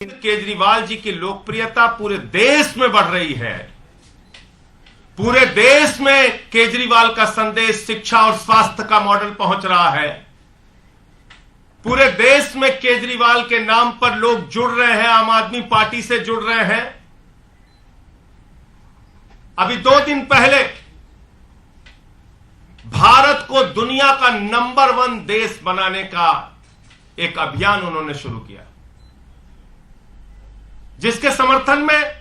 केजरीवाल जी की लोकप्रियता पूरे देश में बढ़ रही है। पूरे देश में केजरीवाल का संदेश शिक्षा और स्वास्थ्य का मॉडल पहुंच रहा है। पूरे देश में केजरीवाल के नाम पर लोग जुड़ रहे हैं, आम आदमी पार्टी से जुड़ रहे हैं। अभी 2 दिन पहले भारत को दुनिया का नंबर 1 देश बनाने का एक अभियान उन्होंने शुरू किया, जिसके समर्थन में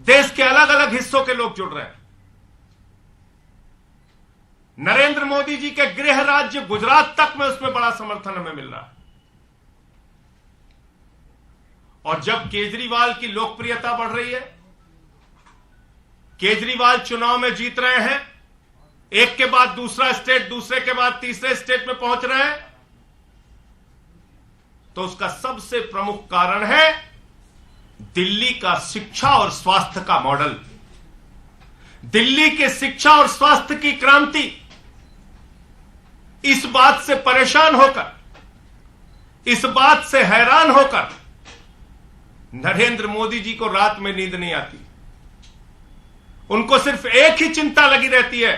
देश के अलग अलग हिस्सों के लोग जुड़ रहे हैं। नरेंद्र मोदी जी के गृह राज्य गुजरात तक में उसमें बड़ा समर्थन हमें मिल रहा है। और जब केजरीवाल की लोकप्रियता बढ़ रही है, केजरीवाल चुनाव में जीत रहे हैं, एक के बाद दूसरा स्टेट, दूसरे के बाद तीसरे स्टेट में पहुंच रहे हैं, तो उसका सबसे प्रमुख कारण है दिल्ली का शिक्षा और स्वास्थ्य का मॉडल। दिल्ली के शिक्षा और स्वास्थ्य की क्रांति। इस बात से परेशान होकर, इस बात से हैरान होकर नरेंद्र मोदी जी को रात में नींद नहीं आती। उनको सिर्फ एक ही चिंता लगी रहती है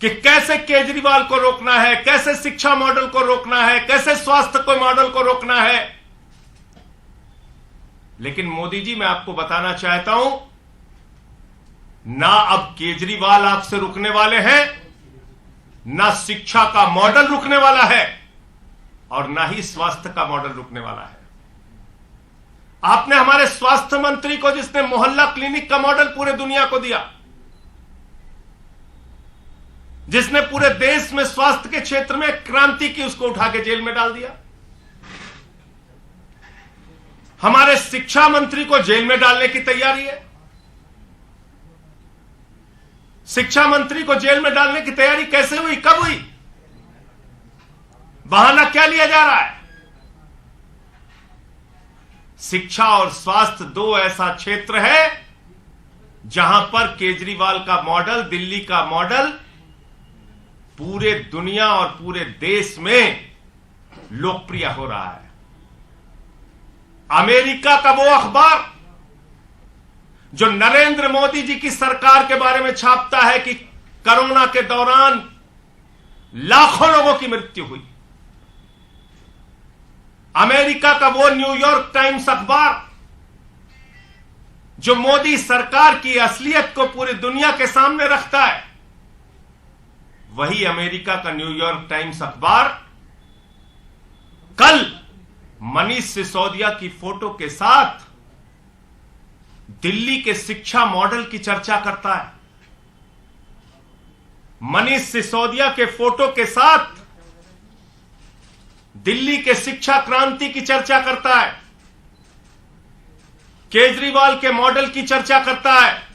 कि कैसे केजरीवाल को रोकना है, कैसे शिक्षा मॉडल को रोकना है, कैसे स्वास्थ्य को मॉडल को रोकना है। लेकिन मोदी जी, मैं आपको बताना चाहता हूं, ना अब केजरीवाल आपसे रुकने वाले हैं, ना शिक्षा का मॉडल रुकने वाला है, और ना ही स्वास्थ्य का मॉडल रुकने वाला है। आपने हमारे स्वास्थ्य मंत्री को, जिसने मोहल्ला क्लिनिक का मॉडल पूरे दुनिया को दिया, जिसने पूरे देश में स्वास्थ्य के क्षेत्र में क्रांति की, उसको उठा के जेल में डाल दिया। हमारे शिक्षा मंत्री को जेल में डालने की तैयारी है। शिक्षा मंत्री को जेल में डालने की तैयारी कैसे हुई, कब हुई? बहाना क्या लिया जा रहा है? शिक्षा और स्वास्थ्य 2 ऐसा क्षेत्र है जहां पर केजरीवाल का मॉडल, दिल्ली का मॉडल पूरे दुनिया और पूरे देश में लोकप्रिय हो रहा है। अमेरिका का वो अखबार जो नरेंद्र मोदी जी की सरकार के बारे में छापता है कि कोरोना के दौरान लाखों लोगों की मृत्यु हुई, अमेरिका का वो न्यूयॉर्क टाइम्स अखबार जो मोदी सरकार की असलियत को पूरी दुनिया के सामने रखता है, वही अमेरिका का न्यूयॉर्क टाइम्स अखबार कल मनीष सिसोदिया की फोटो के साथ दिल्ली के शिक्षा मॉडल की चर्चा करता है। मनीष सिसोदिया के फोटो के साथ दिल्ली के शिक्षा क्रांति की चर्चा करता है, केजरीवाल के मॉडल की चर्चा करता है।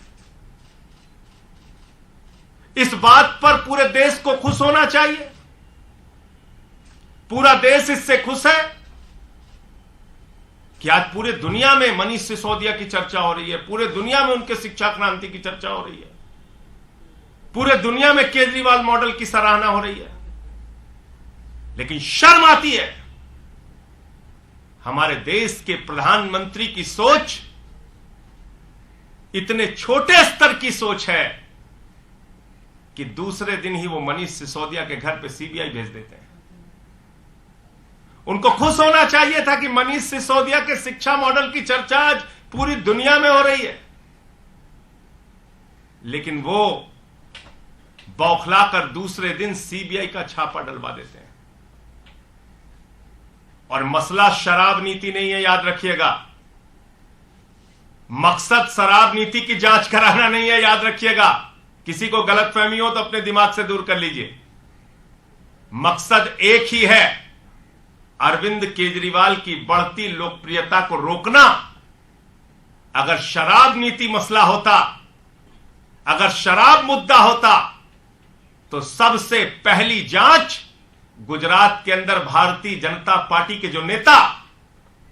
इस बात पर पूरे देश को खुश होना चाहिए। पूरा देश इससे खुश है कि आज पूरे दुनिया में मनीष सिसोदिया की चर्चा हो रही है, पूरे दुनिया में उनके शिक्षा क्रांति की चर्चा हो रही है, पूरे दुनिया में केजरीवाल मॉडल की सराहना हो रही है। लेकिन शर्म आती है, हमारे देश के प्रधानमंत्री की सोच इतने छोटे स्तर की सोच है कि दूसरे दिन ही वो मनीष सिसोदिया के घर पे सीबीआई भेज देते हैं। उनको खुश होना चाहिए था कि मनीष सिसोदिया के शिक्षा मॉडल की चर्चा आज पूरी दुनिया में हो रही है, लेकिन वो बौखलाकर दूसरे दिन सीबीआई का छापा डलवा देते हैं। और मसला शराब नीति नहीं है, याद रखिएगा। मकसद शराब नीति की जांच कराना नहीं है, याद रखिएगा। किसी को गलतफहमी हो तो अपने दिमाग से दूर कर लीजिए। मकसद एक ही है, अरविंद केजरीवाल की बढ़ती लोकप्रियता को रोकना। अगर शराब नीति मसला होता, अगर शराब मुद्दा होता, तो सबसे पहली जांच गुजरात के अंदर भारतीय जनता पार्टी के जो नेता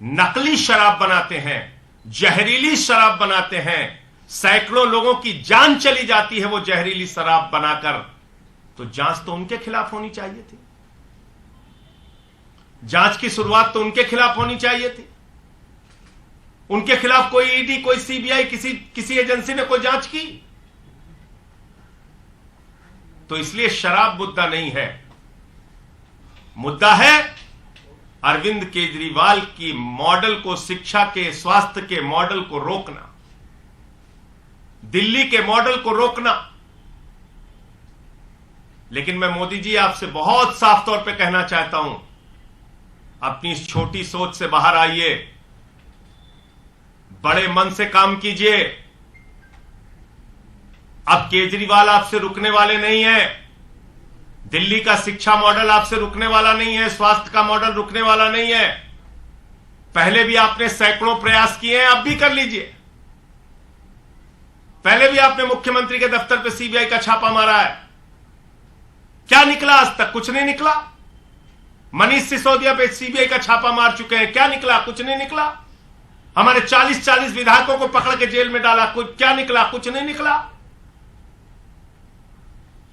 नकली शराब बनाते हैं, जहरीली शराब बनाते हैं, सैकड़ों लोगों की जान चली जाती है वो जहरीली शराब बनाकर, तो जांच तो उनके खिलाफ होनी चाहिए थी। जांच की शुरुआत तो उनके खिलाफ होनी चाहिए थी। उनके खिलाफ कोई ईडी, कोई सीबीआई, किसी एजेंसी ने कोई जांच की? तो इसलिए शराब मुद्दा नहीं है, मुद्दा है अरविंद केजरीवाल की मॉडल को, शिक्षा के, स्वास्थ्य के मॉडल को रोकना, दिल्ली के मॉडल को रोकना। लेकिन मैं मोदी जी आपसे बहुत साफ तौर पे कहना चाहता हूं, अपनी इस छोटी सोच से बाहर आइए, बड़े मन से काम कीजिए। अब केजरीवाल आपसे रुकने वाले नहीं है, दिल्ली का शिक्षा मॉडल आपसे रुकने वाला नहीं है, स्वास्थ्य का मॉडल रुकने वाला नहीं है। पहले भी आपने सैकड़ों प्रयास किए हैं, अब भी कर लीजिए। पहले भी आपने मुख्यमंत्री के दफ्तर पे सीबीआई का छापा मारा है, क्या निकला? आज तक कुछ नहीं निकला। मनीष सिसोदिया पे सीबीआई का छापा मार चुके हैं, क्या निकला? कुछ नहीं निकला। हमारे 40 विधायकों को पकड़ के जेल में डाला, कुछ क्या निकला? कुछ नहीं निकला।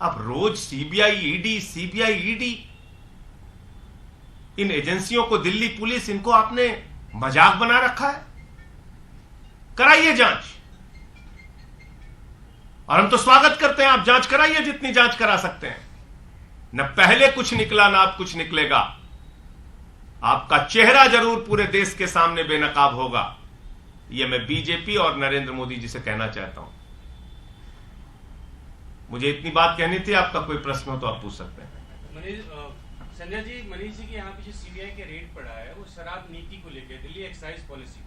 अब रोज सीबीआई ईडी, इन एजेंसियों को, दिल्ली पुलिस, इनको आपने मजाक बना रखा है। कराइए जांच, और हम तो स्वागत करते हैं, आप जांच कराइए जितनी जांच करा सकते हैं। न पहले कुछ निकला, ना अब कुछ निकलेगा। आपका चेहरा जरूर पूरे देश के सामने बेनकाब होगा। यह मैं बीजेपी और नरेंद्र मोदी जी से कहना चाहता हूं। मुझे इतनी बात कहनी थी। आपका कोई प्रश्न हो तो आप पूछ सकते हैं। संजय जी, मनीष जी के यहाँ पे जो सीबीआई के रेड पड़ा है वो शराब नीति को लेकर, दिल्ली एक्साइज पॉलिसी,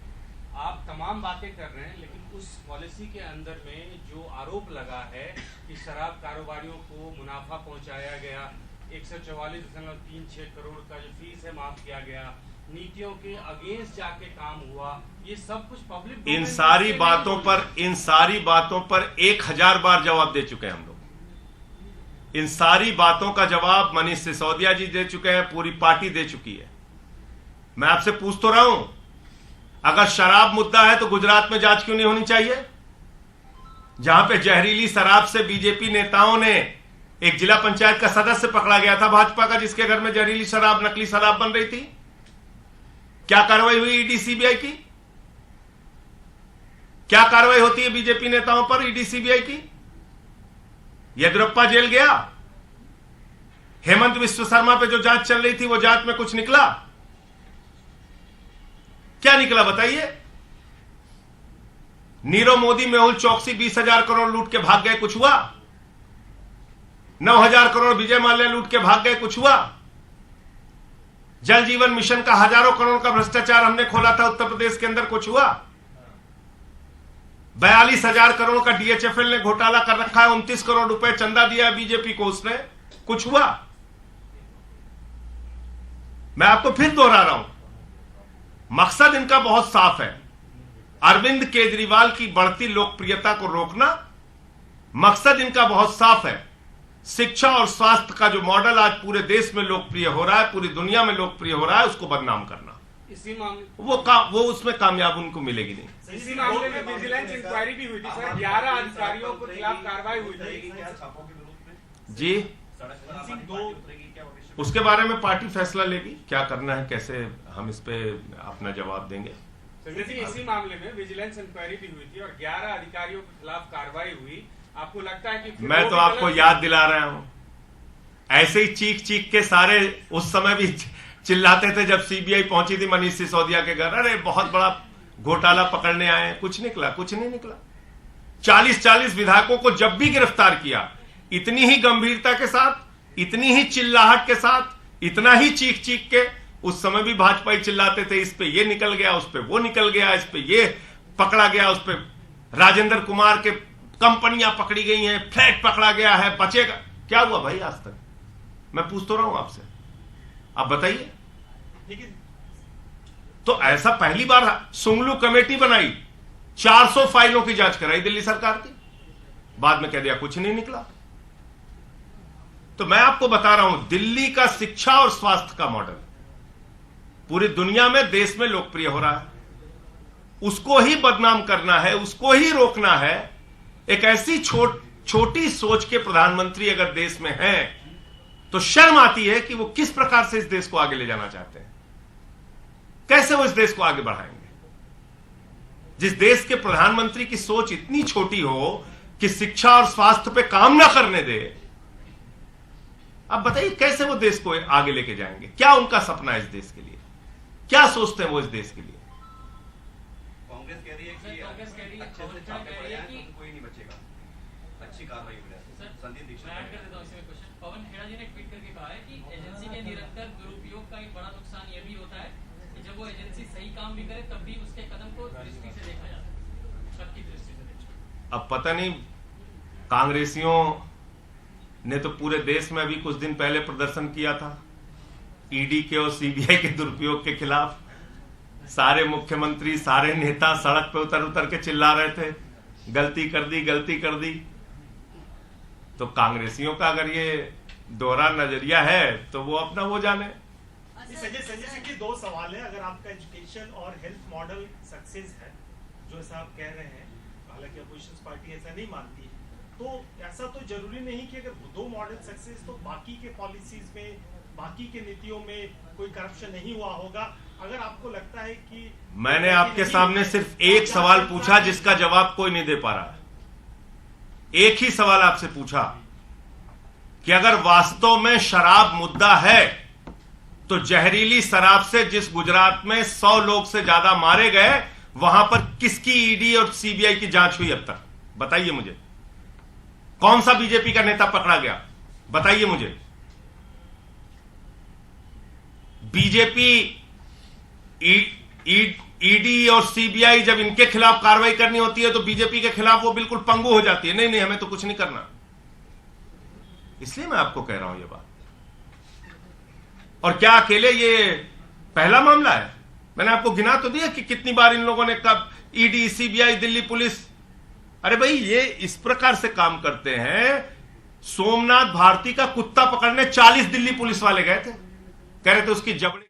आप तमाम बातें कर रहे हैं, लेकिन उस पॉलिसी के अंदर में जो आरोप लगा है कि शराब कारोबारियों को मुनाफा पहुंचाया गया, 144.36 करोड़ का जो फीस है माफ किया गया, नीतियों के अगेंस्ट जाके काम हुआ, ये सब कुछ पब्लिक, इन सारी बातों पर 1000 बार जवाब दे चुके हैं हम लोग। इन सारी बातों का जवाब मनीष सिसोदिया जी दे चुके हैं, पूरी पार्टी दे चुकी है। मैं आपसे पूछ तो रहा हूं, अगर शराब मुद्दा है तो गुजरात में जांच क्यों नहीं होनी चाहिए, जहां पे जहरीली शराब से बीजेपी नेताओं ने एक जिला पंचायत का सदस्य पकड़ा गया था भाजपा का, जिसके घर में जहरीली शराब, नकली शराब बन रही थी। क्या कार्रवाई हुई ईडी सीबीआई की? क्या कार्रवाई होती है बीजेपी नेताओं पर ईडी सीबीआई की? येदियुरप्पा जेल गया, हेमंत विश्व शर्मा पे जो जांच चल रही थी वो जांच में कुछ निकला? क्या निकला बताइए? नीरव मोदी, मेहुल चौकसी 20,000 करोड़ लूट के भाग गए, कुछ हुआ? 9,000 करोड़ विजय माल्या लूट के भाग गए, कुछ हुआ? जल जीवन मिशन का हजारों करोड़ का भ्रष्टाचार हमने खोला था उत्तर प्रदेश के अंदर, कुछ हुआ? 42,000 करोड़ का डीएचएफएल ने घोटाला कर रखा है, 29 करोड़ रुपए चंदा दिया बीजेपी को उसने, कुछ हुआ? मैं आपको फिर दोहरा रहा हूं, मकसद इनका बहुत साफ है, अरविंद केजरीवाल की बढ़ती लोकप्रियता को रोकना। मकसद इनका बहुत साफ है, शिक्षा और स्वास्थ्य का जो मॉडल आज पूरे देश में लोकप्रिय हो रहा है, पूरी दुनिया में लोकप्रिय हो रहा है, उसको बदनाम करना। इसी मामले वो उसमें कामयाब उनको मिलेगी नहीं। इसी मामले में विजिलेंस इंक्वायरी भी हुई थी सर, 11 अधिकारियों के खिलाफ कार्रवाई हुई थी जी। उसके बारे में पार्टी फैसला लेगी क्या करना है, कैसे हम इस पे अपना जवाब देंगे। इसी मामले में विजिलेंस इंक्वायरी भी हुई थी और 11 अधिकारियों के खिलाफ कार्रवाई हुई। आपको लगता है कि मैं तो आपको याद दिला रहा हूं, ऐसे ही चीख के सारे उस समय भी चिल्लाते थे जब सीबीआई पहुंची थी मनीष सिसोदिया के घर, अरे बहुत बड़ा घोटाला पकड़ने आए हैं, कुछ निकला? कुछ नहीं निकला। 40 विधायकों को जब भी गिरफ्तार किया, इतनी ही गंभीरता के साथ, इतनी ही चिल्लाहट के साथ, इतना ही चीख के, उस समय भी भाजपा ही चिल्लाते थे, इस पे ये निकल गया, उस पे वो निकल गया, इस पे ये पकड़ा गया, उस पे राजेंद्र कुमार के कंपनियां पकड़ी गई हैं, फ्लैट पकड़ा गया है, बचेगा क्या? हुआ भाई आज तक? मैं पूछ तो रहा हूं आपसे, आप बताइए। तो ऐसा पहली बार सुंगलू कमेटी बनाई, 400 फाइलों की जांच कराई दिल्ली सरकार की, बाद में कह दिया कुछ नहीं निकला। तो मैं आपको बता रहा हूं, दिल्ली का शिक्षा और स्वास्थ्य का मॉडल पूरी दुनिया में, देश में लोकप्रिय हो रहा है, उसको ही बदनाम करना है, उसको ही रोकना है। एक ऐसी छोटी सोच के प्रधानमंत्री अगर देश में हैं तो शर्म आती है कि वो किस प्रकार से इस देश को आगे ले जाना चाहते हैं। कैसे वो इस देश को आगे बढ़ाएंगे? जिस देश के प्रधानमंत्री की सोच इतनी छोटी हो कि शिक्षा और स्वास्थ्य पे काम ना करने दे, अब बताइए कैसे वो देश को आगे लेके जाएंगे? क्या उनका सपना है इस देश के लिए? क्या सोचते हैं वो इस देश के लिए? कांग्रेस कह रही है कि अच्छे से छापे पड़े हैं तो कोई नहीं बचेगा, अच्छी कार्रवाई हो जाए। संदीप दीक्षित मैं ऐड कर देता हूं इसमें क्वेश्चन। पवन खेड़ा जी ने ट्वीट करके कहा है कि एजेंसी के निरंतर दुरुपयोग का एक बड़ा नुकसान यह भी होता है कि जब वो एजेंसी सही काम भी करे तब भी उसके कदम को दृष्टि से देखा जाता है, शक की दृष्टि से देखा जाता है। अब पता नहीं, कांग्रेसियों ने तो पूरे देश में अभी कुछ दिन पहले प्रदर्शन किया था ईडी के और सीबीआई के दुरुपयोग के खिलाफ। सारे मुख्यमंत्री, सारे नेता सड़क पे उतर उतर के चिल्ला रहे थे, गलती कर दी, गलती कर दी। तो कांग्रेसियों का अगर ये दोहरा नजरिया है तो वो अपना वो जाने। संजय सिंह जी, दो सवाल है। अगर आपका एजुकेशन और हेल्थ मॉडल सक्सेस है, जो ऐसा आप कह रहे हैं, हालांकि अपोजिशन पार्टी ऐसा नहीं मानती, तो ऐसा तो जरूरी नहीं कि अगर दो मॉडल सक्सेस तो बाकी के पॉलिसीज में, बाकी के नीतियों में कोई करप्शन नहीं हुआ होगा। अगर आपको लगता है कि मैंने आपके सामने सिर्फ एक सवाल पूछा जिसका जवाब कोई नहीं दे पा रहा। एक ही सवाल आपसे पूछा कि अगर वास्तव में शराब मुद्दा है तो जहरीली शराब से जिस गुजरात में 100 लोग से ज्यादा मारे गए, वहां पर किसकी ईडी और सीबीआई की जांच हुई अब तक? बताइए मुझे। कौन सा बीजेपी का नेता पकड़ा गया? बताइए मुझे। बीजेपी ईडी और सीबीआई जब इनके खिलाफ कार्रवाई करनी होती है तो बीजेपी के खिलाफ वो बिल्कुल पंगु हो जाती है। नहीं नहीं, हमें तो कुछ नहीं करना। इसलिए मैं आपको कह रहा हूं ये बात। और क्या अकेले ये पहला मामला है? मैंने आपको गिना तो दिया कि कितनी बार इन लोगों ने कब ईडी, सीबीआई, दिल्ली पुलिस। अरे भाई, ये इस प्रकार से काम करते हैं। सोमनाथ भारती का कुत्ता पकड़ने 40 दिल्ली पुलिस वाले गए थे, कह रहे थे उसकी जबड़ी